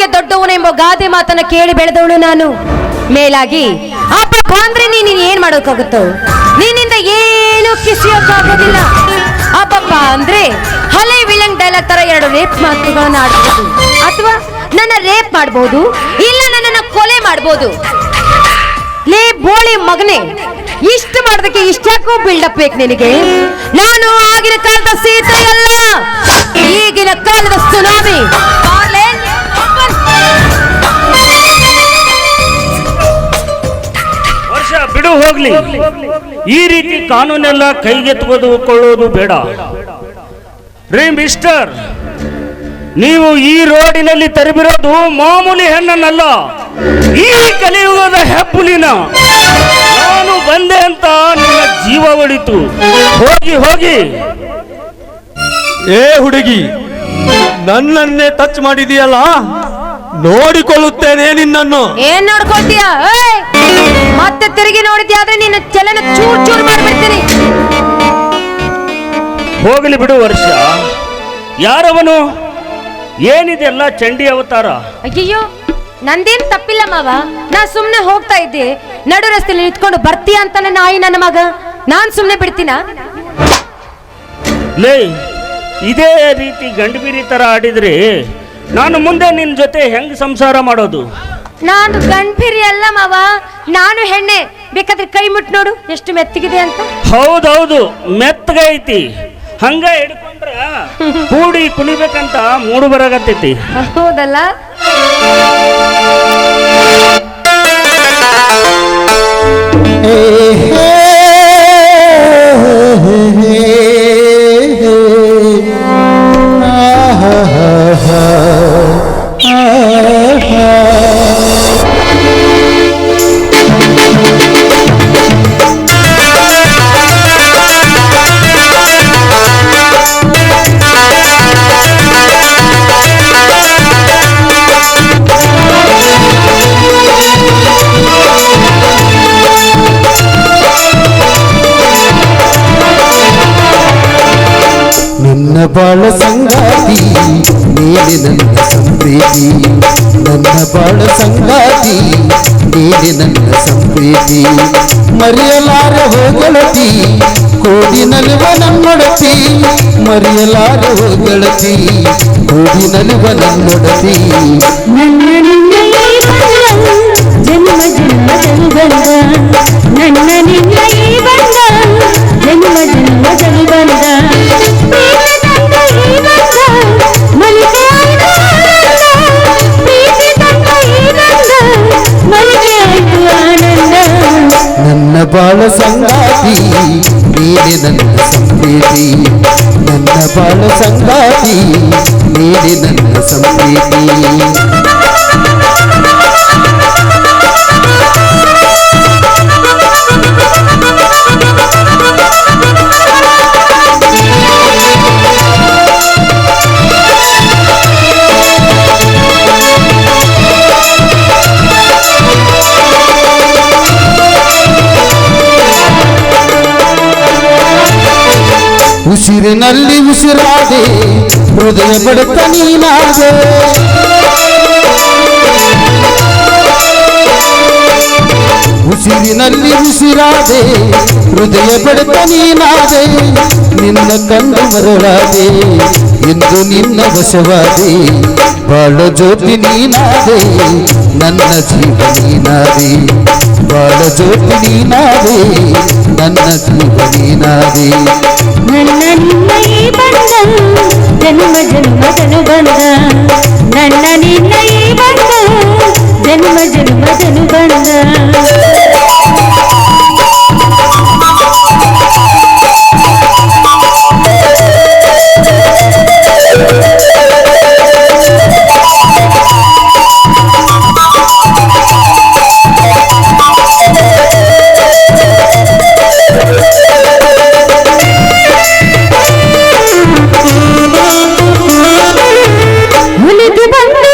ನಿನಗೆ ದೊಡ್ಡವನೆಂಬ ಗಾದೆ ಮಾತನ್ನ ಕೇಳಿ ಬೆಳೆದವಳು ನಾನು. ಮೇಲಾಗಿ ಅಪ್ಪ ಅಂದ್ರೆ ನೀನು ಏನ್ ಮಾಡೋಕ್ಕಾಗುತ್ತೋ? ನಿನ್ನಿಂದ ಏನು ಕಿಸಿಯೋಕ್ಕಾಗೋದಿಲ್ಲ. ಅಪ್ಪಪ್ಪ ಅಂದ್ರೆ ಹಳೆ ವಿಲನ್ ಡೈಲಾಗ್ ತರ ಎರಡು ರೇಪ್ ಮಾತುಗಳನ್ನ ಆಡ್ಬೋದು, ಅಥವಾ ನನ್ನ ರೇಪ್ ಮಾಡ್ಬೋದು, ಇಲ್ಲ ನನ್ನನ್ನ ಕೊಲೆ ಮಾಡ್ಬೋದು. ಲೇ ಬೋಳಿ ಮಗನೇ, ಇಷ್ಟು ಮಾಡೋದಕ್ಕೆ ಇಷ್ಟಕ್ಕೂ ಬಿಲ್ಡಪ್ ಬೇಕು ನಿನಗೆ? ನಾನು ಆಗಿನ ಕಾಲದ ಸೀತೆ ಅಲ್ಲ, ಈಗಿನ ಕಾಲದ ಸುನಾಮಿ. ವರ್ಷ ಬಿಡು ಹೋಗ್ಲಿ. ಈ ರೀತಿ ಕಾನೂನೆಲ್ಲ ಕೈಗೆತ್ತಿಕೊಳ್ಳುವುದು ಬೇಡ ರೀ ಮಿಸ್ಟರ್. ನೀವು ಈ ರೋಡಿನಲ್ಲಿ ತರಬಿರೋದು ಮಾಮೂಲಿ ಹೆಣ್ಣನ್ನಲ್ಲ, ಈ ಕಲಿಯುಗದ ಹೆಪ್ಪುಲಿನ. ನಾನು ಬಂದೆ ಅಂತ ನಿನ್ನ ಜೀವ ಒಳಿತು. ಹೋಗಿ ಹೋಗಿ. ಏ ಹುಡುಗಿ, ನನ್ನನ್ನೇ ಟಚ್ ಮಾಡಿದೀಯಲ್ಲ, ನೋಡಿಕೊಳ್ಳುತ್ತೇನೆ ನಿನ್ನನ್ನು. ಏನ್ ನೋಡ್ಕೊಳ್ತೀಯ? ಮತ್ತೆ ತಿರುಗಿ ನೋಡಿದ್ಯಾ ಆದ್ರೆ ನಿನ್ನ ಚಲನ ಚೂರ್ ಚೂರ್ ಮಾಡ್ಬಿಡ್ತೀನಿ. ಹೋಗಲಿ ಬಿಡು ವರ್ಷ. ಯಾರವನು? ಏನಿದೆಲ್ಲ ಚಂಡಿ ಅವತಾರ? ಅಯ್ಯಯ್ಯೋ, ನಂದೇನ್ ತಪ್ಪಿಲ್ಲ ಮಾವ. ನಾ ಸುಮ್ನೆ ಹೋಗ್ತಾ ಇದ್ದೆ, ನಡು ರಸ್ತೆಯಲ್ಲಿ ನಿಂತ್ಕೊಂಡು ಬರ್ತೀಯ ಅಂತ ನಾಯಿ ನನ್ನ ಮಗ. ನಾನ್ ಸುಮ್ನೆ ಬಿಡ್ತೀನ? ಲೇ, ಇದೇ ರೀತಿ ಗಂಡಬೀರಿ ತರ ಆಡಿದ್ರೆ ನಾನು ಮುಂದೆ ನಿನ್ ಜೊತೆ ಹೆಂಗ್ ಸಂಸಾರ ಮಾಡೋದು? ನಾನು ಗಂಡ್ಭಿರಿ ಅಲ್ಲ ಮಾವ, ನಾನು ಹೆಣ್ಣೆ. ಬೇಕಾದ್ರೆ ಕೈ ಮುಟ್ ನೋಡು ಎಷ್ಟು ಮೆತ್ತಗಿದೆ ಅಂತ. ಹೌದೌದು, ಮೆತ್ತಗೈತಿ. ಹಂಗ ಹಿಡ್ಕೊಂಡ್ರ ಕೂಡಿ ಕುಣಿಬೇಕಂತ ಮೂಡು ಬರಾಗತ್ತೈತಿ. ಹೌದಲ್ಲ? ನನ್ನ ಬಾಳ ಸಂಗಾತಿ ನೀನೆ ನನ್ನ ಸಂಪ್ರೀತಿ, ನನ್ನ ಬಾಳ ಸಂಗಾತಿ ನೀನೆ ನನ್ನ ಸಂಪ್ರೀತಿ. ಮರೆಯಲಾರ ಹೋಗಳತಿ ಕೋಡಿನಲಿವ ನನ್ನೊಡತಿ, ಮರೆಯಲಾರ ಹೋಗಳತಿ ಕೋಡಿನಲಿವ ನನ್ನೊಡತಿ. ನನ್ನ ನಿನ್ನ ಜನ್ಮ ಜನ್ಮದಲ್ಲಿ ಬಂದ, ನನ್ನ ನಿನ್ನ ಈ ಬಂದ ಜನ್ಮ ಜನ್ಮದಲ್ಲಿ ಬಂದ. ನನ್ನ ಬಾಳ ಸಂಗಾತಿ ನೀನೆ ನನ್ನ ಸಂಪ್ರೀತಿ, ನನ್ನ ಬಾಳ ಸಂಗಾತಿ ನೀನೆ ನನ್ನ ಸಂಪ್ರೀತಿ. ಉಸಿರಿನಲ್ಲಿ ಉಸಿರಾದೆ ಹೃದಯ ಬಡಿತ ನೀನಾದೆ, ಉಸಿರಿನಲ್ಲಿ ಉಸಿರಾದೆ ಹೃದಯ ಬಡಿತ ನೀನಾದೆ. ನಿನ್ನ ಕಂಡು ಮರಳಾದೆ ಎಂದು ನಿನ್ನ ವಶವಾದೆ, ಬಾಳ ಜ್ಯೋತಿ ನೀನಾದೆ ನನ್ನ ಜೀವ ನೀನಾದೆ, ಬಾಳ ಜ್ಯೋತಿ ನೀನಾದೆ ನನ್ನ ಜೀವ ನೀನಾದೆ. ನನ್ನ ನಿನ್ನ ಈ ಬಂದ ಜನ್ಮ ಜನ್ಮದನು ಬಂದ, ನನ್ನ ನಿನ್ನ ಈ ಬಂದ ಜನ್ಮ ಜನ್ಮದನು ಬಂದ. ಉಳಿದು ಬಂದು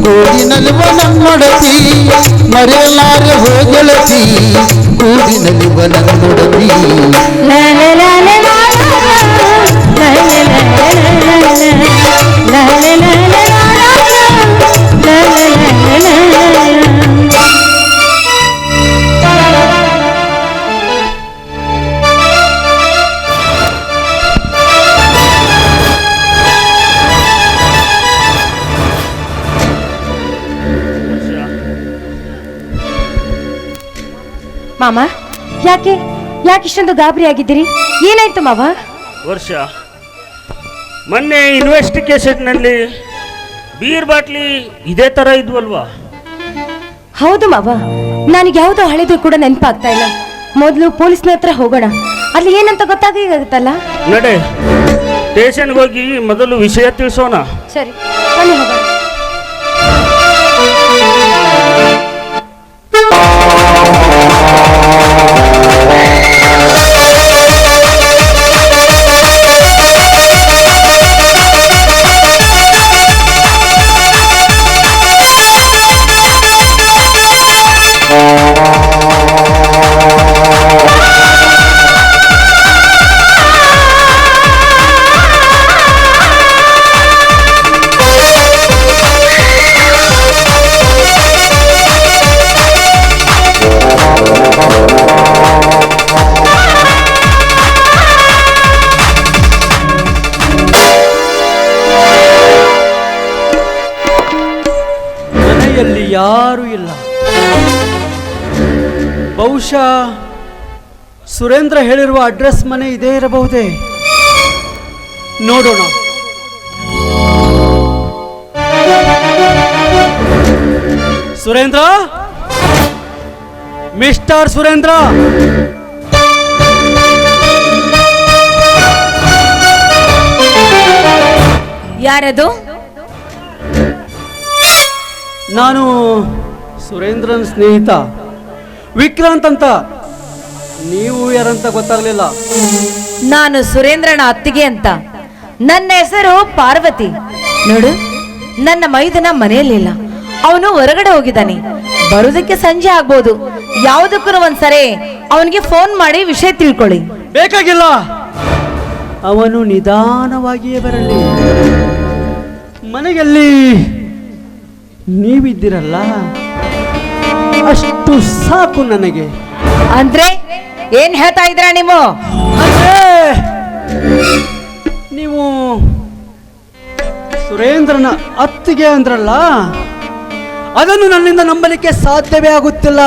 ಕೂಡಿನಲಿವ ನನ್ನೊಡತಿ ಮರೆಯಲಾರೆ ಹೋಗೆಳತಿ ಕೂಡಿನಲಿವ ನನ್ನೊಡತಿ ಲಾ ಲಾ ಲಾ ಲಾ ಲಾ ಲಾ ಲಾ ಲಾ ಲಾ ಮಾಮ, ಯಾಕೆ ಇಷ್ಟೊಂದು ಗಾಬರಿ ಆಗಿದ್ದೀರಿ? ಏನಾಯ್ತು ಮಾವ? ವರ್ಷ ಮೊನ್ನೆ ಇನ್ವೆಸ್ಟಿಗೇಷನ್ನಲ್ಲಿ ಬೀರ್ ಬಾಟ್ಲಿ ಇದೇ ಥರ ಇದ್ವಲ್ವಾ? ಹೌದು ಮಾವ, ನನಗೆ ಯಾವುದೋ ಹಳೆದು ಕೂಡ ನೆನಪಾಗ್ತಾ ಇಲ್ಲ. ಮೊದಲು ಪೊಲೀಸ್ನ ಹತ್ರ ಹೋಗೋಣ, ಅಲ್ಲಿ ಏನಂತ ಗೊತ್ತಾಗುತ್ತಲ್ಲ. ನಡೆ, ಸ್ಟೇಷನ್ಗೆ ಹೋಗಿ ಮೊದಲು ವಿಷಯ ತಿಳಿಸೋಣ. ಸರಿ, ಬನ್ನಿ ಹೋಗೋಣ. ಯಾರೂ ಇಲ್ಲ. ಬಹುಶಃ ಸುರೇಂದ್ರ ಹೇಳಿರುವ ಅಡ್ರೆಸ್ ಮನೆ ಇದೇ ಇರಬಹುದೇ. ನೋಡೋಣ. ಸುರೇಂದ್ರ, ಮಿಸ್ಟರ್ ಸುರೇಂದ್ರ, ಯಾರದು? ನಾನು ಸುರೇಂದ್ರನ್ ಸ್ನೇಹಿತ ವಿಕ್ರಾಂತ್ ಅಂತ. ನೀವು ಯಾರಂತ ಗೊತ್ತಾಗ್ಲಿಲ್ಲ. ನಾನು ಸುರೇಂದ್ರನ ಅತ್ತಿಗೆ ಅಂತ. ನನ್ನ ಹೆಸರು ಪಾರ್ವತಿ. ನೋಡು, ನನ್ನ ಮೈದನ ಮನೆಯಲ್ಲಿಲ್ಲ, ಅವನು ಹೊರಗಡೆ ಹೋಗಿದ್ದಾನೆ. ಬರುವುದಕ್ಕೆ ಸಂಜೆ ಆಗ್ಬೋದು. ಯಾವುದಕ್ಕೂ ಒಂದ್ಸರಿ ಅವನಿಗೆ ಫೋನ್ ಮಾಡಿ ವಿಷಯ ತಿಳ್ಕೊಳ್ಳಿ. ಬೇಕಾಗಿಲ್ಲ, ಅವನು ನಿಧಾನವಾಗಿಯೇ ಬರಲಿ. ಮನೆಯಲ್ಲಿ ನೀವಿದ್ದೀರಲ್ಲ, ಅಷ್ಟು ಸಾಕು ನನಗೆ. ಅಂದ್ರೆ ಏನ್ ಹೇಳ್ತಾ ಇದ್ರ ನೀವು? ನೀವು ಸುರೇಂದ್ರನ ಅತ್ತಿಗೆ ಅಂದ್ರಲ್ಲ, ಅದನ್ನು ನನ್ನಿಂದ ನಂಬಲಿಕ್ಕೆ ಸಾಧ್ಯವೇ ಆಗುತ್ತಿಲ್ಲ.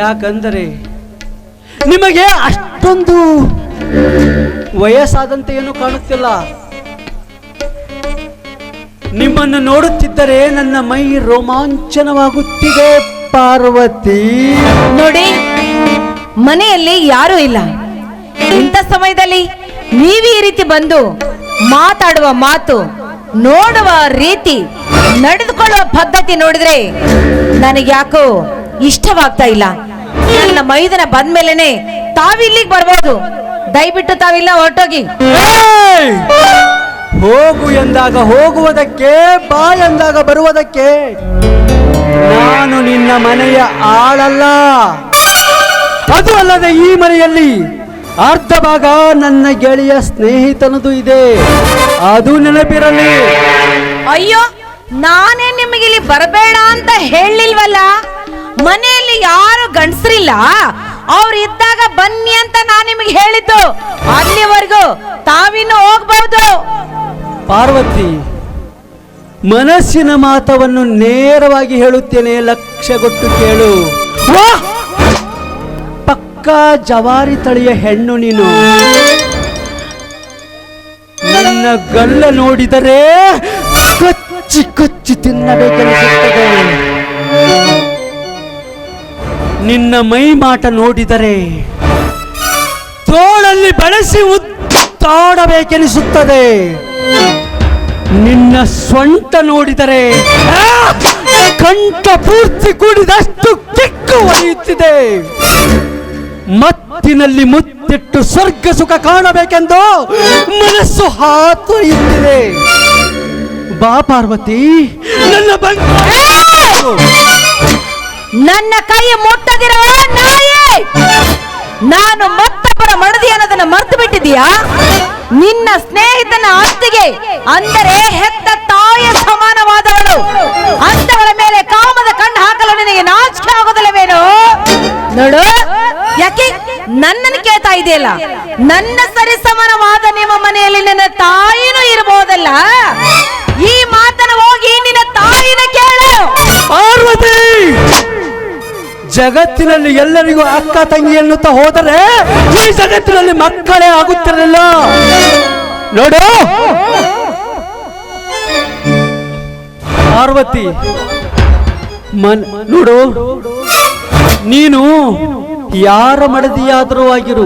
ಯಾಕಂದರೆ ನಿಮಗೆ ಅಷ್ಟೊಂದು ವಯಸ್ಸಾದಂತೆ ಏನು ಕಾಣುತ್ತಿಲ್ಲ. ನಿಮ್ಮನ್ನು ನೋಡುತ್ತಿದ್ದರೆ ನನ್ನ ಮೈ ರೋಮಾಂಚನವಾಗುತ್ತಿದೆ ಪಾರ್ವತಿ. ನೋಡಿ, ಮನೆಯಲ್ಲಿ ಯಾರೂ ಇಲ್ಲ. ಇಂಥ ಸಮಯದಲ್ಲಿ ನೀವು ಈ ರೀತಿ ಬಂದು ಮಾತಾಡುವ ಮಾತು, ನೋಡುವ ರೀತಿ, ನಡೆದುಕೊಳ್ಳುವ ಪದ್ಧತಿ ನೋಡಿದ್ರೆ ನನಗೆ ಯಾಕೋ ಇಷ್ಟವಾಗ್ತಾ ಇಲ್ಲ. ನನ್ನ ಮೈದನ ಬಂದ್ಮೇಲೆನೆ ತಾವಿಲ್ಲಿಗೆ ಬರ್ಬೋದು. ದಯವಿಟ್ಟು ತಾವಿಲ್ಲ ಹೊರಟೋಗಿ. ಹೋಗು ಎಂದಾಗ ಹೋಗುವುದಕ್ಕೆ, ಬಾ ಎಂದಾಗ ಬರುವುದಕ್ಕೆ. ನಾನು ನಿನ್ನ ಮನೆಯ ಆಳಲ್ಲ. ಅದು ಅಲ್ಲದೆ ಈ ಮನೆಯಲ್ಲಿ ಅರ್ಧ ಭಾಗ ನನ್ನ ಗೆಳೆಯ ಸ್ನೇಹಿತನದು ಇದೆ, ಅದು ನೆನಪಿರಲಿ. ಅಯ್ಯೋ, ನಾನೇ ನಿಮಗೆ ಇಲ್ಲಿ ಬರಬೇಡ ಅಂತ ಹೇಳಿಲ್ವಲ್ಲ. ಮನೆಯಲ್ಲಿ ಯಾರು ಗಂಡಸರಿಲ್ಲ, ಅವ್ರು ಇದ್ದಾಗ ಬನ್ನಿ ಅಂತ ನಾನು ನಿಮಗೆ ಹೇಳಿದ್ದು. ಅಲ್ಲಿವರೆಗೂ ತಾವಿನ್ನು ಹೋಗ್ಬಹುದು. ಪಾರ್ವತಿ, ಮನಸ್ಸಿನ ಮಾತವನ್ನು ನೇರವಾಗಿ ಹೇಳುತ್ತೇನೆ, ಲಕ್ಷ್ಯಗೊಟ್ಟು ಕೇಳು. ಪಕ್ಕಾ ಜವಾರಿ ತಳಿಯ ಹೆಣ್ಣು ನೀನು. ನನ್ನ ಗಲ್ಲ ನೋಡಿದರೆ ಕಚ್ಚಿ ಕಚ್ಚಿ ತಿನ್ನಬೇಕೆನಿಸುತ್ತದೆ. ನಿನ್ನ ಮೈ ಮಾಟ ನೋಡಿದರೆ ತೋಳಲ್ಲಿ ಬಳಸಿ ಉತ್ತಾಡಬೇಕೆನಿಸುತ್ತದೆ. ನಿನ್ನ ಸ್ವಂಟ ನೋಡಿದರೆ ಕಂಠ ಪೂರ್ತಿ ಕೂಡಿದಷ್ಟು ಕಿಕ್ಕು ಒಡೆಯುತ್ತಿದೆ. ಮತ್ತಿನಲ್ಲಿ ಮುತ್ತಿಟ್ಟು ಸ್ವರ್ಗ ಸುಖ ಕಾಣಬೇಕೆಂದು ಮನಸ್ಸು ಹಾತೊರೆಯುತ್ತಿದೆ. ಬಾ ಪಾರ್ವತಿ, ನನ್ನ ನನ್ನ ಕೈ ಮುಟ್ಟದಿರೋ ನಾಯಿ, ನಾನು ಮತ್ತೊಬ್ಬರ ಮಡದಿ ಅನ್ನೋದನ್ನ ಮರ್ತು ಬಿಟ್ಟಿದೀಯಾ? ನಿನ್ನ ಸ್ನೇಹಿತನ ಅತ್ತಿಗೆ ಅಂದರೆ ಹೆತ್ತ ತಾಯಿಯ ಸಮಾನವಾದವಳು, ಅಂತವಳ ಮೇಲೆ ಕಾಮದ ಕಣ್ಣು ಹಾಕಲು ನಿನಗೆ ನಾಚಿಕೆ ಆಗೋದಿಲ್ಲವೇನು? ನೋಡು, ಯಾಕೆ ನನ್ನನ್ನು ಕೇಳ್ತಾ ಇದೆಯಲ್ಲ? ನನ್ನ ಸರಿ ಸಮಾನವಾದ ನಿಮ್ಮ ಮನೆಯಲ್ಲಿ ನನ್ನ ತಾಯಿನೂ ಇರಬಹುದಲ್ಲ? ಈ ಮಾತನ್ನು ಹೋಗಿ ನಿನ್ನ ತಾಯಿನ ಕೇಳು. ಪಾರ್ವತಿ, ಜಗತ್ತಿನಲ್ಲಿ ಎಲ್ಲರಿಗೂ ಅಕ್ಕ ತಂಗಿ ಎನ್ನುತ್ತಾ ಹೋದರೆ ಈ ಜಗತ್ತಿನಲ್ಲಿ ಮಕ್ಕಳೇ ಆಗುತ್ತಿರಲಿಲ್ಲ. ನೋಡು ಪಾರ್ವತಿ, ನೋಡು, ನೀನು ಯಾರ ಮಡದಿಯಾದರೂ ಆಗಿರು,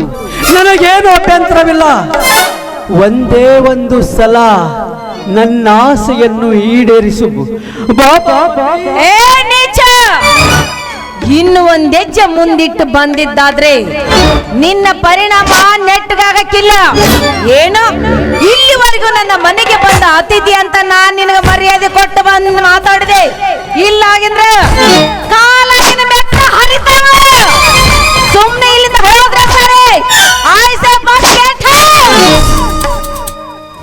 ನನಗೇನು ಅಭ್ಯಂತರವಿಲ್ಲ. ಒಂದೇ ಒಂದು ಸಲ ನನ್ನ ಆಸೆಯನ್ನು ಈಡೇರಿಸು ಬಾಬಾ. ಏ ನೀಚ, ಇನ್ನು ಒಂದ್ ಹೆಜ್ಜೆ ಮುಂದಿಟ್ಟು ಬಂದಿದ್ದಾದ್ರೆ ನಿನ್ನ ಪರಿಣಾಮ ನೆಟ್ಟಗಾಗಕ್ಕಿಲ್ಲ. ಏನು, ಇಲ್ಲಿವರೆಗೂ ನನ್ನ ಮನೆಗೆ ಬಂದ ಅತಿಥಿ ಅಂತ ನಾನ್ ನಿನಗೆ ಮರ್ಯಾದೆ ಕೊಟ್ಟು ಬಂದು ಮಾತಾಡಿದೆ. ಇಲ್ಲಾಗಿದ್ರೆ ಕಾಲಿನ ಮೆತ್ತ ಹರಿತಾವ. ಸುಮ್ನೆ ಇಲ್ಲಿಂದ ಹೋದ್ರೆ ಸರಿ.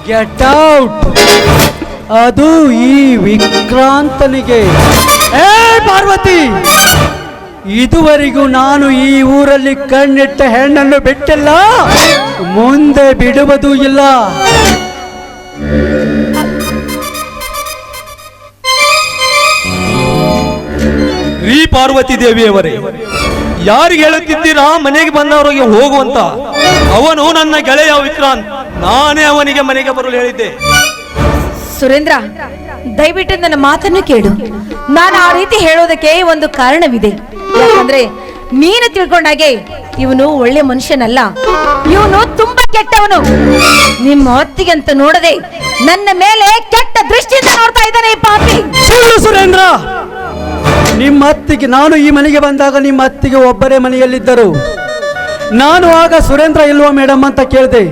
Get out. ಅದು ಈ ವಿಕ್ರಾಂತನಿಗೆ. ಏ ಪಾರ್ವತಿ, ಇದುವರೆಗೂ ನಾನು ಈ ಊರಲ್ಲಿ ಕಣ್ಣಿಟ್ಟ ಹೆಣ್ಣನ್ನು ಬಿಟ್ಟಿಲ್ಲ, ಮುಂದೆ ಬಿಡುವುದೂ ಇಲ್ಲ. ರೀ ಪಾರ್ವತಿ ದೇವಿಯವರೇ, ಯಾರಿಗೆ ಹೇಳುತ್ತಿದ್ದೀರಾ ಮನೆಗೆ ಬಂದವರಿಗೆ ಹೋಗುವಂತ? ಅವನು ನನ್ನ ಗೆಳೆಯ ವಿಕ್ರಾಂತ್, ನಾನೇ ಅವನಿಗೆ ಮನೆಗೆ ಬರಲು ಹೇಳಿದ್ದೆ. ಸುರೇಂದ್ರ, ದಯವಿಟ್ಟು ನನ್ನ ಮಾತನ್ನು ಕೇಳು. ನಾನು ಆ ರೀತಿ ಹೇಳೋದಕ್ಕೆ ಒಂದು ಕಾರಣವಿದೆ. ಯಾಕಂದ್ರೆ ನೀನು ತಿಳ್ಕೊಂಡಾಗೆ ಇವನು ಒಳ್ಳೆ ಮನುಷ್ಯನಲ್ಲ, ಇವನು ತುಂಬಾ ಕೆಟ್ಟವನು. ನಿಮ್ಮ ಹೊತ್ತಿಗೆ ಅಂತ ನೋಡದೆ ನನ್ನ ಮೇಲೆ ಕೆಟ್ಟ ದೃಷ್ಟಿಯಿಂದ ನೋಡ್ತಾ ಇದ್ದಾನೆ ಈ ಪಾಪಿ. ಸುಳ್ಳು ಸುರೇಂದ್ರ, ನಿಮ್ಮ ಅತ್ತಿಗೆ, ನಾನು ಈ ಮನೆಗೆ ಬಂದಾಗ ನಿಮ್ಮ ಅತ್ತಿಗೆ ಒಬ್ಬರೇ ಮನೆಯಲ್ಲಿದ್ದರು. ನಾನು ಆಗ ಸುರೇಂದ್ರ ಇಲ್ವಾ ಮೇಡಮ್ ಅಂತ ಕೇಳಿದೆ.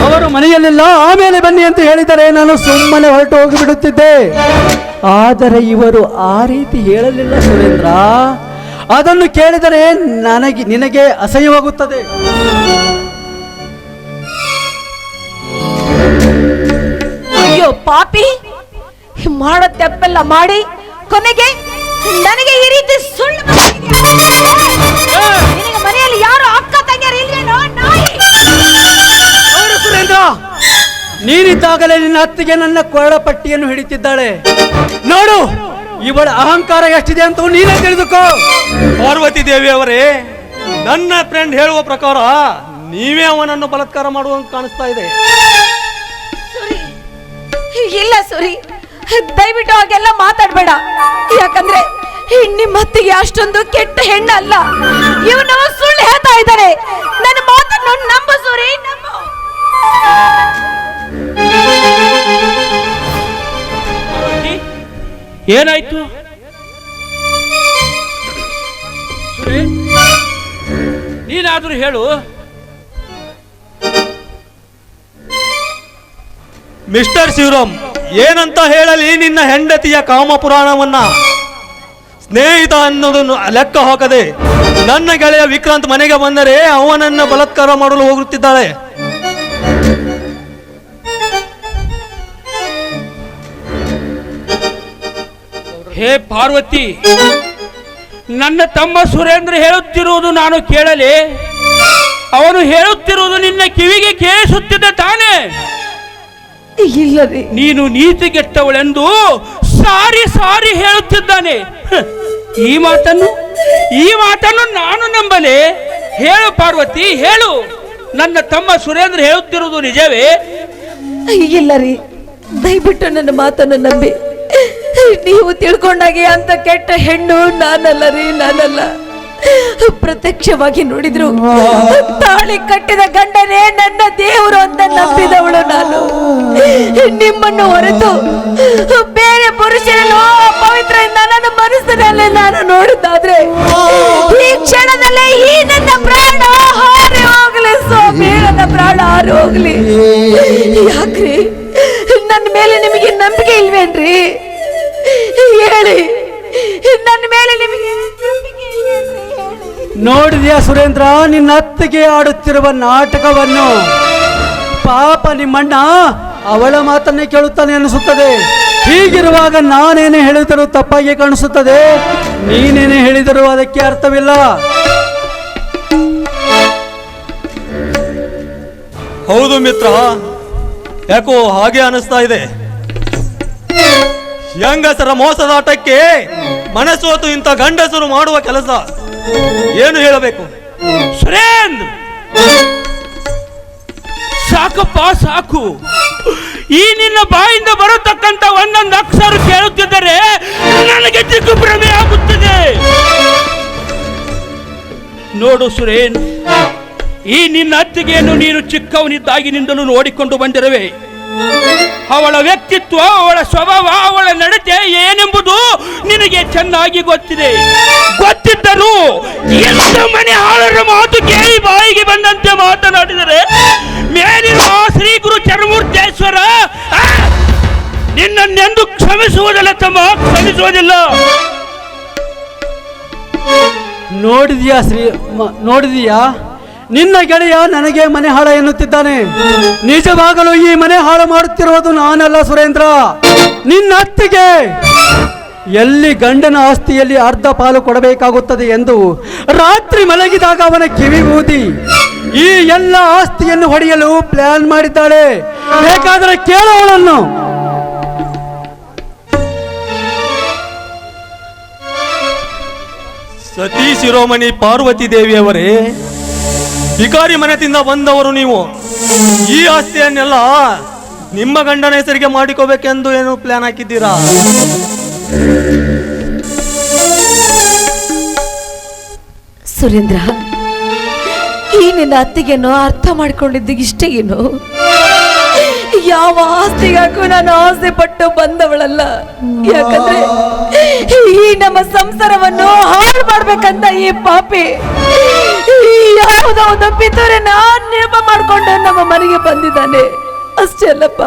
ಅವರು ಮನೆಯಲ್ಲಿಲ್ಲ, ಆಮೇಲೆ ಬನ್ನಿ ಅಂತ ಹೇಳಿದರೆ ನಾನು ಸುಮ್ಮನೆ ಹೊರಟು ಹೋಗಿಬಿಡುತ್ತಿದ್ದೆ. ಆದರೆ ಇವರು ಆ ರೀತಿ ಹೇಳಲಿಲ್ಲ ಸುರೇಂದ್ರ. ಅದನ್ನು ಕೇಳಿದರೆ ನಿನಗೆ ಅಸಹ್ಯವಾಗುತ್ತದೆ. ಅಯ್ಯೋ ಪಾಪಿ, ಮಾಡೋ ತಪ್ಪೆಲ್ಲ ಮಾಡಿ ಕೊನೆಗೆ ನನಗೆ ಈ ರೀತಿ ಸುಳ್ಳು ನಿನಗೆ ಮನೆಯಲ್ಲಿ ಯಾರು ಅಕ್ಕ ತಂಗಿಯರು ಇಲ್ವೇನೋ ನಾಯಿ? ಸುರೇಂದ್ರ, ನೀನಿದ್ದಾಗಲೇ ನಿನ್ನ ಅತ್ತಿಗೆ ನನ್ನ ಕೊರಳ ಪಟ್ಟಿಯನ್ನು ಹಿಡಿತಿದ್ದಾಳೆ. ನೋಡು ಇವಳ ಅಹಂಕಾರ ಎಷ್ಟಿದೆ ಅಂತ ನೀನೇ ತಿಳಿದುಕೋ. ಪಾರ್ವತಿ ದೇವಿ ಅವರೇ, ನನ್ನ ಫ್ರೆಂಡ್ ಹೇಳುವ ಪ್ರಕಾರ ನೀವೇ ಅವನನ್ನು ಬಲಾತ್ಕಾರ ಮಾಡುವಂತ ಕಾಣಿಸ್ತಾ ಇದೆ. ಇಲ್ಲ ಸುರಿ, ದಯವಿಟ್ಟು ಹಾಗೆಲ್ಲ ಮಾತಾಡ್ಬೇಡ. ಯಾಕಂದ್ರೆ ನಿಮ್ಮ ಅತ್ತಿಗೆ ಅಷ್ಟೊಂದು ಕೆಟ್ಟ ಹೆಣ್ಣಲ್ಲ. ಇವನು ಸುಳ್ಳು ಹೇಳ್ತಾ ಇದ್ದಾರೆ. ನನ್ನ ಮಾತನ್ನು ನಂಬು ಸುರಿ, ನಂಬು. ಏನಾಯ್ತು? ನೀನಾದ್ರೂ ಹೇಳು. ಮಿಸ್ಟರ್ ಶಿವರಾಮ್, ಏನಂತ ಹೇಳಲಿ ನಿನ್ನ ಹೆಂಡತಿಯ ಕಾಮ ಪುರಾಣವನ್ನ? ಸ್ನೇಹಿತ ಅನ್ನೋದನ್ನು ಲೆಕ್ಕ ಹಾಕದೆ ನನ್ನ ಗೆಳೆಯ ವಿಕ್ರಾಂತ್ ಮನೆಗೆ ಬಂದರೆ ಅವನನ್ನು ಬಲಾತ್ಕಾರ ಮಾಡಲು ಹೋಗುತ್ತಿದ್ದಾಳೆ. ಹೇ ಪಾರ್ವತಿ, ನನ್ನ ತಮ್ಮ ಸುರೇಂದ್ರ ಹೇಳುತ್ತಿರುವುದು ನಾನು ಕೇಳಲಿ? ಅವನು ಹೇಳುತ್ತಿರುವುದು ನಿನ್ನ ಕಿವಿಗೆ ಕೇಳಿಸುತ್ತಿದ್ದ ತಾನೇ? ಇಲ್ಲರಿ, ನೀನು ನೀತಿಗೆಟ್ಟವಳೆಂದು ಸಾರಿ ಸಾರಿ ಹೇಳುತ್ತಿದ್ದಾನೆ. ಈ ಮಾತನ್ನು ನಾನು ನಂಬಲೆ? ಹೇಳು ಪಾರ್ವತಿ, ಹೇಳು. ನನ್ನ ತಮ್ಮ ಸುರೇಂದ್ರ ಹೇಳುತ್ತಿರುವುದು ನಿಜವೇ? ಇಲ್ಲರಿ, ದಯವಿಟ್ಟು ನನ್ನ ಮಾತನ್ನು ನಂಬಿ. ನೀವು ತಿಳ್ಕೊಂಡಾಗೆ ಅಂತ ಕೆಟ್ಟ ಹೆಣ್ಣು ನಾನಲ್ಲ ರೀ, ನಾನಲ್ಲ. ಪ್ರತ್ಯಕ್ಷವಾಗಿ ನೋಡಿದ್ರು ತಾಳಿ ಕಟ್ಟಿದ ಗಂಡನೇ ನನ್ನ ದೇವರು ಅಂತ ನಂಬಿದವಳು ನಾನು. ನಿಮ್ಮನ್ನು ಹೊರತು ಬೇರೆ ಪುರುಷರನ್ನು ಪವಿತ್ರದಿಂದ ನನ್ನ ಮನಸ್ಸಿನಲ್ಲಿ ನಾನು ನೋಡಿದ್ದಾದ್ರೆ ಈ ಕ್ಷಣದಲ್ಲೇ ಈ ನನ್ನ ಪ್ರಾಣ ಹಾರಿ ಹೋಗ್ಲಿ ಸ್ವಾಮಿ, ನನ್ನ ಪ್ರಾಣ ಹಾರಿ ಹೋಗ್ಲಿ. ಯಾಕ್ರಿ ನನ್ನ ಮೇಲೆ ಮೇಲೆ ನಿಮಗೆ ನಂಬಿಕೆ ಇಲ್ವೇನ್ರಿ? ಹೇಳಿ, ನನ್ನ ಮೇಲೆ ನಿಮಗೆ ನಂಬಿಕೆ ಇಲ್ವೇನ್ರಿ? ನೋಡಿದ್ಯಾ ಸುರೇಂದ್ರ, ನಿನ್ನ ಅತ್ತಿಗೆ ಆಡುತ್ತಿರುವ ನಾಟಕವನ್ನು? ಪಾಪ ನಿಮ್ಮಣ್ಣ ಅವಳ ಮಾತನ್ನೇ ಕೇಳುತ್ತಾನೆ ಅನಿಸುತ್ತದೆ. ಹೀಗಿರುವಾಗ ನಾನೇನೇ ಹೇಳಿದರೂ ತಪ್ಪಾಗಿ ಕಾಣಿಸುತ್ತದೆ, ನೀನೇನೇ ಹೇಳಿದರೂ ಅದಕ್ಕೆ ಅರ್ಥವಿಲ್ಲ. ಹೌದು ಮಿತ್ರ, ಯಾಕೋ ಹಾಗೆ ಅನಿಸ್ತಾ ಇದೆ. ಹೆಂಗಸರ ಮೋಸದಾಟಕ್ಕೆ ಮನಸ್ಸೋತು ಇಂಥ ಗಂಡಸರು ಮಾಡುವ ಕೆಲಸ ಏನು ಹೇಳಬೇಕು? ಸುರೇಂದ್ರ, ಸಾಕಪ್ಪ ಸಾಕು. ಈ ನಿನ್ನ ಬಾಯಿಂದ ಬರತಕ್ಕಂತ ಒಂದೊಂದು ಅಕ್ಷರ ಕೇಳುತ್ತಿದ್ದರೆ ನನಗೆ ದಿಗ್ಭ್ರಮೆ ಆಗುತ್ತದೆ. ನೋಡು ಸುರೇಂದ್ರ, ಈ ನಿನ್ನ ಅತ್ತಿಗೆಯನ್ನು ನೀನು ಚಿಕ್ಕವನಿದ್ದಾಗಿನಿಂದಲೂ ನೋಡಿಕೊಂಡು ಬಂದಿರುವೆ. ಅವಳ ವ್ಯಕ್ತಿತ್ವ, ಅವಳ ಸ್ವಭಾವ, ಅವಳ ನಡತೆ ಏನೆಂಬುದು ನಿನಗೆ ಚೆನ್ನಾಗಿ ಗೊತ್ತಿದೆ. ಗೊತ್ತಿದ್ದರೂ ಎಲ್ಲ ಮನೆ ಹಾಳರ ಮಾತು ಕೇಳಿ ಬಾಯಿಗೆ ಬಂದಂತೆ ಮಾತನಾಡಿದರೆ ಮೇಲಿರುವ ಶ್ರೀ ಗುರು ಚರಮೂರ್ತೇಶ್ವರ ನಿನ್ನನ್ನೆಂದು ಕ್ಷಮಿಸುವುದಿಲ್ಲ ತಮ್ಮ, ಕ್ಷಮಿಸುವುದಿಲ್ಲ. ನೋಡಿದೀಯಾ ನಿನ್ನ ಗೆಳೆಯ ನನಗೆ ಮನೆ ಹಾಳ ಎನ್ನುತ್ತಿದ್ದಾನೆ. ನಿಜವಾಗಲೂ ಈ ಮನೆ ಹಾಳು ಮಾಡುತ್ತಿರುವುದು ನಾನಲ್ಲ ಸುರೇಂದ್ರ, ನಿನ್ನ ಅತ್ತಿಗೆ. ಎಲ್ಲಿ ಗಂಡನ ಆಸ್ತಿಯಲ್ಲಿ ಅರ್ಧ ಪಾಲು ಕೊಡಬೇಕಾಗುತ್ತದೆ ಎಂದು ರಾತ್ರಿ ಮಲಗಿದಾಗ ಅವನ ಕಿವಿ ಊದಿ ಈ ಎಲ್ಲ ಆಸ್ತಿಯನ್ನು ಹೊಡೆಯಲು ಪ್ಲಾನ್ ಮಾಡಿದ್ದಾಳೆ. ಬೇಕಾದರೆ ಕೇಳೋಳನ್ನು. ಸತೀ ಶಿರೋಮಣಿ ಪಾರ್ವತಿ ದೇವಿಯವರೇ, ಭಿಕಾರಿ ಮನೆಯಿಂದ ಬಂದವರು ನೀವು. ಈ ಆಸ್ತಿಯನ್ನೆಲ್ಲ ನಿಮ್ಮ ಗಂಡನ ಹೆಸರಿಗೆ ಮಾಡಿಕೋಬೇಕೆಂದು ಏನು ಪ್ಲಾನ್ ಹಾಕಿದ್ದೀರಾ? ಸುರೇಂದ್ರ, ಈ ನಿನ್ನ ಅತ್ತಿಗೆಯನ್ನು ಅರ್ಥ ಮಾಡಿಕೊಂಡಿದ್ದು ಇಷ್ಟೇ ಏನು? ಯಾವ ಆಸ್ತಿಗಾಗೂ ನಾನು ಆಸೆ ಪಟ್ಟು ಬಂದವಳಲ್ಲ. ಯಾಕಂದ್ರೆ ಈ ನಮ್ಮ ಸಂಸಾರವನ್ನು ಹಾಳು ಮಾಡ್ಬೇಕಂತ ಈ ಪಾಪಿ ಯಾವುದೋ ಒಂದು ಪಿತೂರನ್ನ ನೇಮ ಮಾಡ್ಕೊಂಡು ನಮ್ಮ ಮನೆಗೆ ಬಂದಿದ್ದಾನೆ. ಅಷ್ಟೇ ಅಲ್ಲಪ್ಪ,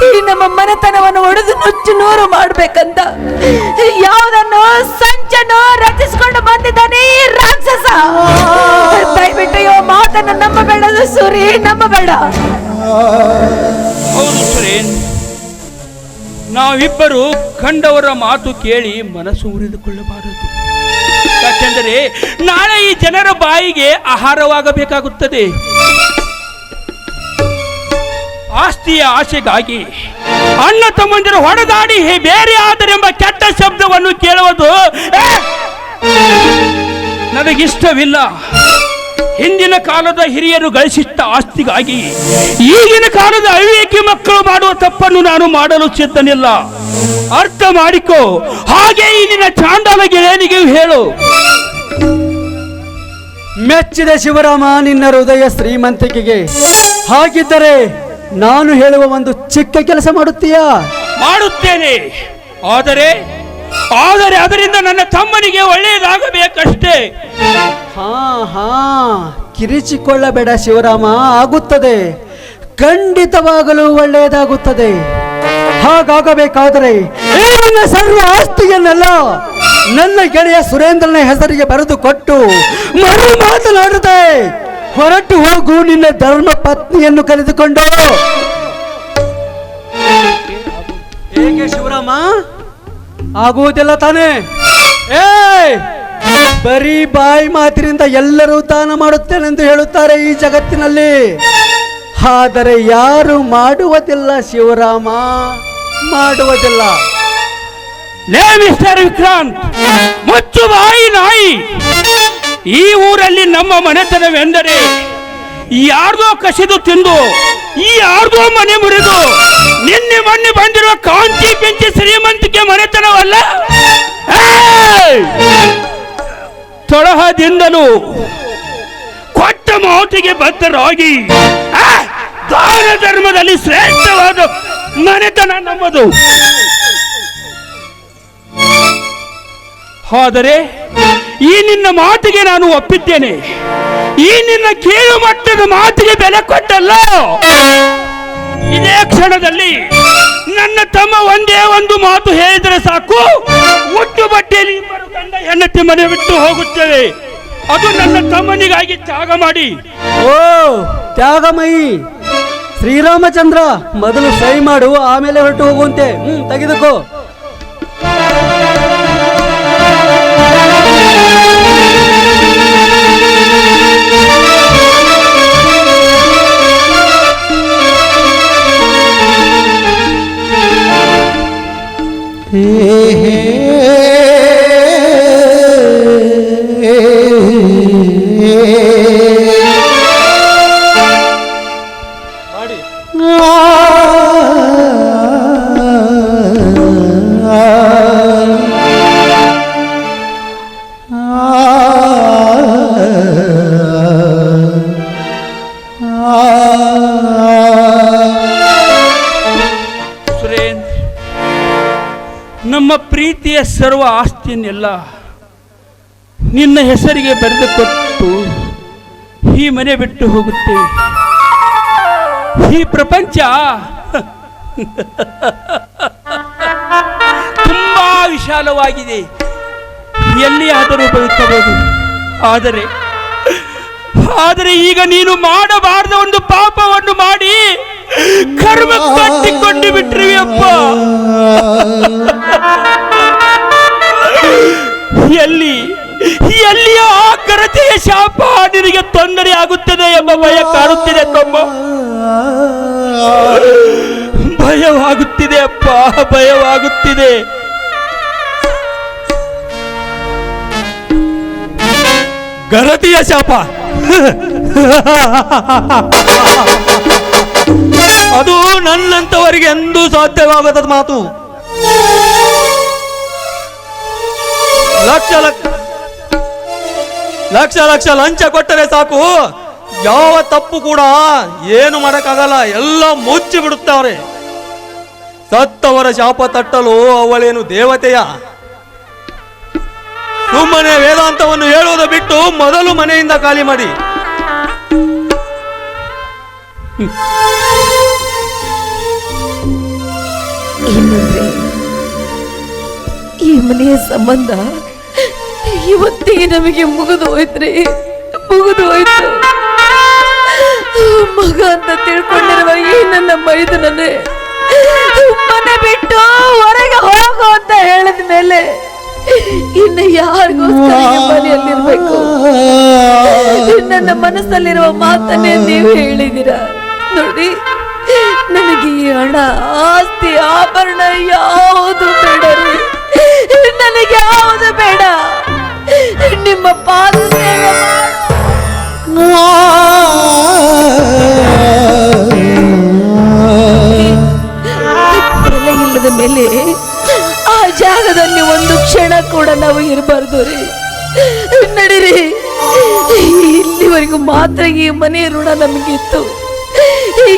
ಈ ನಮ್ಮ ಮನೆತನವನ್ನು ಒಡೆದು ನುಚ್ಚು ನೂರು ಮಾಡ್ಬೇಕಂತ ಯಾವುದನ್ನು ಸಂಚನ್ನು ರಚಿಸಿಕೊಂಡು ಬಂದಿದ್ದಾನೆ ಈ ರಾಕ್ಷಸ. ದಯವಿಟ್ಟು ಇವ ಮಾತನ್ನು ನಂಬಬೇಡ ಸೂರಿ, ನಂಬಬೇಡ. ಹೌದು ಸುರೇನ್, ನಾವಿಬ್ಬರು ಕಂಡವರ ಮಾತು ಕೇಳಿ ಮನಸ್ಸು ಉರಿದುಕೊಳ್ಳಬಾರದು. ಯಾಕೆಂದರೆ ನಾಳೆ ಈ ಜನರ ಬಾಯಿಗೆ ಆಹಾರವಾಗಬೇಕಾಗುತ್ತದೆ. ಆಸ್ತಿಯ ಆಸೆಗಾಗಿ ಅಣ್ಣ ತಮ್ಮಂದಿರು ಹೊಡೆದಾಡಿ ಬೇರೆ ಆದರೆಂಬ ಕೆಟ್ಟ ಶಬ್ದವನ್ನು ಕೇಳುವುದು ನನಗಿಷ್ಟವಿಲ್ಲ. ಹಿಂದಿನ ಕಾಲದ ಹಿರಿಯರು ಗಳಿಸಿಟ್ಟ ಆಸ್ತಿಗಾಗಿ ಈಗಿನ ಕಾಲದ ಅವಿವೇಕಿ ಮಕ್ಕಳು ಮಾಡುವ ತಪ್ಪನ್ನು ನಾನು ಮಾಡಲು ಸಿದ್ಧನಿಲ್ಲ. ಅರ್ಥ ಮಾಡಿಕೋ. ಹಾಗೆ ಈ ನಿನ್ನ ಚಾಂಡಾಲ ಗೆಳೆಯನಿಗೆ ಹೇಳು. ಮೆಚ್ಚಿದ ಶಿವರಾಮ ನಿನ್ನ ಹೃದಯ ಶ್ರೀಮಂತಿಕೆಗೆ. ಹಾಗಿದ್ದರೆ ನಾನು ಹೇಳುವ ಒಂದು ಚಿಕ್ಕ ಕೆಲಸ ಮಾಡುತ್ತೀಯಾ? ಮಾಡುತ್ತೇನೆ. ಆದರೆ ಅದರಿಂದ ನನ್ನ ತಮ್ಮನಿಗೆ ಒಳ್ಳೆಯದಾಗಬೇಕಷ್ಟೇ. ಹಾ ಕಿರಿಚಿಕೊಳ್ಳಬೇಡ ಶಿವರಾಮ, ಆಗುತ್ತದೆ, ಖಂಡಿತವಾಗಲೂ ಒಳ್ಳೆಯದಾಗುತ್ತದೆ. ಹಾಗಾಗಬೇಕಾದರೆ ಈ ನನ್ನ ಸರ್ವ ಆಸ್ತಿಯನ್ನೆಲ್ಲ ನನ್ನ ಗೆಳೆಯ ಸುರೇಂದ್ರನ ಹೆಸರಿಗೆ ಬರೆದು ಕೊಟ್ಟು ಮರು ಮಾತನಾಡುತ್ತೆ. ಹೊರಟು ಹೋಗು ನಿನ್ನ ಧರ್ಮ ಪತ್ನಿಯನ್ನು ಕರೆದುಕೊಂಡು. ಹೇಗೆ ಶಿವರಾಮ, ಆಗುವುದಿಲ್ಲ ತಾನೇ? ಬರೀ ಬಾಯಿ ಮಾತಿನಿಂದ ಎಲ್ಲರೂ ದಾನ ಮಾಡುತ್ತೇನೆಂದು ಹೇಳುತ್ತಾರೆ ಈ ಜಗತ್ತಿನಲ್ಲಿ. ಆದರೆ ಯಾರು ಮಾಡುವುದಿಲ್ಲ ಶಿವರಾಮ, ಮಾಡುವುದಿಲ್ಲ. ಲೇ ಮಿಸ್ಟರ್ ವಿಕ್ರಾಂತ್, ಮುಚ್ಚು ಬಾಯಿ ನಾಯಿ. ಈ ಊರಲ್ಲಿ ನಮ್ಮ ಮನೆತನವೆಂದರೆ ಯಾರ್ದೋ ಕಸಿದು ತಿಂದು ಯಾರ್ದೋ ಮನೆ ಮುರಿದು ನಿನ್ನೆ ಮೊನ್ನೆ ಬಂದಿರುವ ಕಾಂತಿ ಬೆಂಚಿ ಶ್ರೀಮಂತಿಕೆ ಮನೆತನವಲ್ಲ. ತಳಹದಿಂದಲೂ ಕೊಟ್ಟ ಮಾತಿಗೆ ಬದ್ಧರಾಗಿ ದಾನ ಧರ್ಮದಲ್ಲಿ ಶ್ರೇಷ್ಠವಾದ ಮನೆತನ ನಮ್ಮದು. ಆದರೆ ಈ ನಿನ್ನ ಮಾತಿಗೆ ನಾನು ಒಪ್ಪಿದ್ದೇನೆ. ಈ ನಿನ್ನ ಕೀಳು ಮಟ್ಟದ ಮಾತಿಗೆ ಬೆಲೆ ಕೊಟ್ಟಲ್ಲ, ಇದೇ ಕ್ಷಣದಲ್ಲಿ ನನ್ನ ತಮ್ಮ ಒಂದೇ ಒಂದು ಮಾತು ಹೇಳಿದರೆ ಸಾಕು, ಒಟ್ಟು ಬಟ್ಟೆಯಲ್ಲಿ ಇಬ್ಬರು ಗಂಡ ಹೆಂಡತಿ ಮನೆ ಬಿಟ್ಟು ಹೋಗುತ್ತೇವೆ. ಅದು ನನ್ನ ತಮ್ಮನಿಗಾಗಿ ತ್ಯಾಗ ಮಾಡಿ. ಓ ತ್ಯಾಗಮಯಿ ಶ್ರೀರಾಮಚಂದ್ರ, ಮೊದಲು ಸಹಿ ಮಾಡು, ಆಮೇಲೆ ಹೊರಟು ಹೋಗುವಂತೆ. ತೆಗೆದುಕೋ. ಮಾಡಿ. ಸುರೇಂದ್ರ, ನಮ್ಮ ಪ್ರೀತಿಯ ಸರ್ವ ಆಸ್ತಿಯನ್ನೆಲ್ಲ ನಿನ್ನ ಹೆಸರಿಗೆ ಬರೆದು ಕೊಟ್ಟು ಈ ಮನೆ ಬಿಟ್ಟು ಹೋಗುತ್ತೇವೆ. ಈ ಪ್ರಪಂಚ ತುಂಬಾ ವಿಶಾಲವಾಗಿದೆ, ಎಲ್ಲಿಯಾದರೂ ಬದುಕಬಹುದು. ಆದರೆ ಈಗ ನೀನು ಮಾಡಬಾರದ ಒಂದು ಪಾಪವನ್ನು ಮಾಡಿ ಕರ್ಮ ಕಟ್ಟಿಕೊಂಡು ಬಿಟ್ರಿವಿ ಅಪ್ಪ. ಎಲ್ಲಿಯ ಆ ಕರತೆಯ ಶಾಪ ನಿನಗೆ ತೊಂದರೆ ಆಗುತ್ತದೆ ಎಂಬ ಭಯ ಕಾಡುತ್ತಿದೆ ತಮ್ಮ. ಭಯವಾಗುತ್ತಿದೆ ಅಪ್ಪ, ಭಯವಾಗುತ್ತಿದೆ. ಗರತಿಯ ಶಾಪ ಅದು ನನ್ನಂತವರಿಗೆ ಎಂದೂ ಸಾಧ್ಯವಾಗದ ಮಾತು. ಲಕ್ಷ ಲಕ್ಷ ಲಕ್ಷ ಲಂಚ ಕೊಟ್ಟರೆ ಸಾಕು, ಯಾವ ತಪ್ಪು ಕೂಡ ಏನು ಮಾಡಕ್ಕಾಗಲ್ಲ, ಎಲ್ಲ ಮುಚ್ಚಿ ಬಿಡುತ್ತಾರೆ. ಸತ್ತವರ ಶಾಪ ತಟ್ಟಲು ಅವಳೇನು ದೇವತೆಯ? ಸುಮ್ಮನೆ ವೇದಾಂತವನ್ನು ಹೇಳುವುದು ಬಿಟ್ಟು ಮೊದಲು ಮನೆಯಿಂದ ಖಾಲಿ ಮಾಡಿ. ಏನಂದ್ರೆ ಈ ಮನೆಯ ಸಂಬಂಧ ಇವತ್ತಿಗೆ ನಮಗೆ ಮುಗಿದು ಹೋಯ್ತ್ರಿ, ಮುಗಿದು ಹೋಯ್ತು. ಮಗ ಅಂತ ತಿಳ್ಕೊಂಡಿರುವ ಈ ನನ್ನ ಮೈದನನ್ನೇ ಮನೆ ಬಿಟ್ಟು ಹೊರಗೆ ಹೋಗು ಅಂತ ಹೇಳಿದ ಮೇಲೆ ಇನ್ನು ಯಾರಿಗೋಸ್ಕರ ಈ ಮನೆಯಲ್ಲಿರ್ಬೇಕು? ನನ್ನ ಮನಸ್ಸಲ್ಲಿರುವ ಮಾತನ್ನೇ ನೀವು ಹೇಳಿದ್ದೀರಾ ನೋಡಿ. ನನಗೆ ಈ ಹಣ, ಆಸ್ತಿ, ಆಭರಣ ಯಾವುದು ಬೇಡ ರೀ, ನನಗೆ ಯಾವುದು ಬೇಡ. ನಿಮ್ಮ ಪಾದ ಸೇವೆ ಬೆಲೆ ಇಲ್ಲದ ಮೇಲೆ ಆ ಜಾಗದಲ್ಲಿ ಒಂದು ಕ್ಷಣ ಕೂಡ ನಾವು ಇರಬಾರ್ದು ರೀ. ನಡೀರಿ, ಇಲ್ಲಿವರೆಗೂ ಮಾತ್ರ ಈ ಮನೆಯ ಋಣ ನಮಗಿತ್ತು,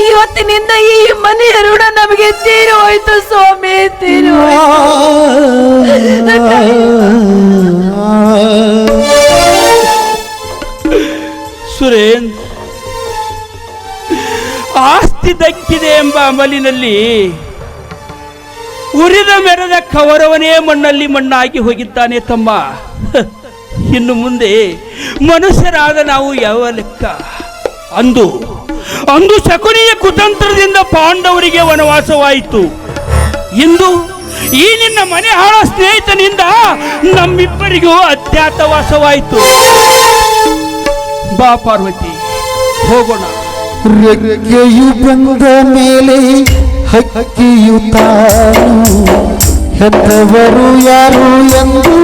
ಇವತ್ತಿನಿಂದ ಈ ಮನೆಯ ಋಣ ನಮಗೆ ತೀರಿ ಹೋಯ್ತು ಸ್ವಾಮಿ, ತೀರಿ ಸುರೇಂದ್ರ, ಆಸ್ತಿ ದಕ್ಕಿದೆ ಎಂಬ ಅಮಲಿನಲ್ಲಿ ಉರಿದ ಮೆರೆದ ಕವರವನೇ ಮಣ್ಣಲ್ಲಿ ಮಣ್ಣಾಗಿ ಹೋಗಿದ್ದಾನೆ ತಮ್ಮ. ಇನ್ನು ಮುಂದೆ ಮನುಷ್ಯರಾದ ನಾವು ಯಾವ ಲೆಕ್ಕ? ಅಂದು ಶಕುನಿಯ ಕುತಂತ್ರದಿಂದ ಪಾಂಡವರಿಗೆ ವನವಾಸವಾಯಿತು. ಇಂದು ಈ ನಿನ್ನ ಮನೆ ಹಾಳ ಸ್ನೇಹಿತನಿಂದ ನಮ್ಮಿಬ್ಬರಿಗೂ ಅಜ್ಞಾತವಾಸವಾಯಿತು. ಬಾ ಪಾರ್ವತಿ, ಹೋಗೋಣ. ರೆಕ್ಕೆಯು ಬಂದ ಮೇಲೆ ಹಕ್ಕಿಯು ತಾನು, ಹೆತ್ತವರು ಯಾರು ಎಂದು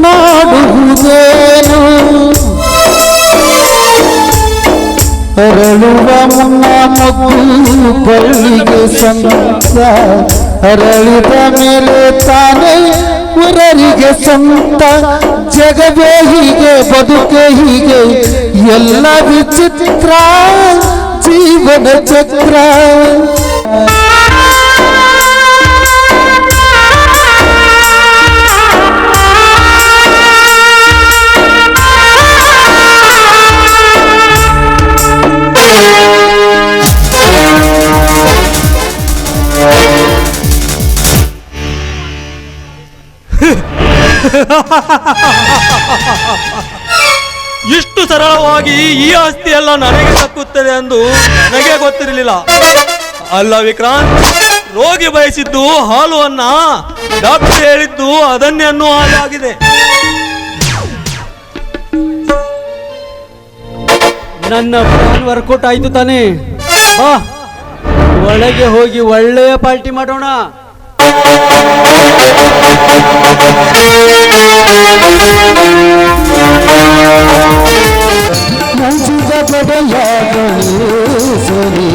ಮಾಡುವುದೇನು? ಅರಳುವ ಮುನ್ನ ಮಗು ಬಳ್ಳಿಗೆ ಸಂತ, ಅರಳಿದ ಮೇಲೆ ತಾನೇ ಉರರಿಗೆ ಸಂತ. ಜಗವೇ ಹೀಗೆ, ಬದುಕೆ ಹೀಗೆ, ಎಲ್ಲ ವಿಚಿತ್ರ ಜೀವನ ಚಕ್ರ. ಇಷ್ಟು ಸರಳವಾಗಿ ಈ ಆಸ್ತಿ ಎಲ್ಲ ನನಗೆ ದಕ್ಕುತ್ತದೆ ಎಂದು ನನಗೆ ಗೊತ್ತಿರಲಿಲ್ಲ. ಅಲ್ಲ ವಿಕ್ರಾಂತ್, ರೋಗಿ ಬಯಸಿದ್ದು ಹಾಲು ಅನ್ನ, ಡಾಕ್ಟರ್ ಹೇಳಿದ್ದು ಅದನ್ನೇ ಅನ್ನೋ ಹಾಗಾಗಿದೆ. ನನ್ನ ಪ್ಲಾನ್ ವರ್ಕೌಟ್ ಆಯ್ತು ತಾನೇ? ಬಾ, ಒಳಗೆ ಹೋಗಿ ಒಳ್ಳೆಯ ಪಾರ್ಟಿ ಮಾಡೋಣ. ಮಂಜುದ ಬಡೆಯ ಗಣೇಶನೇ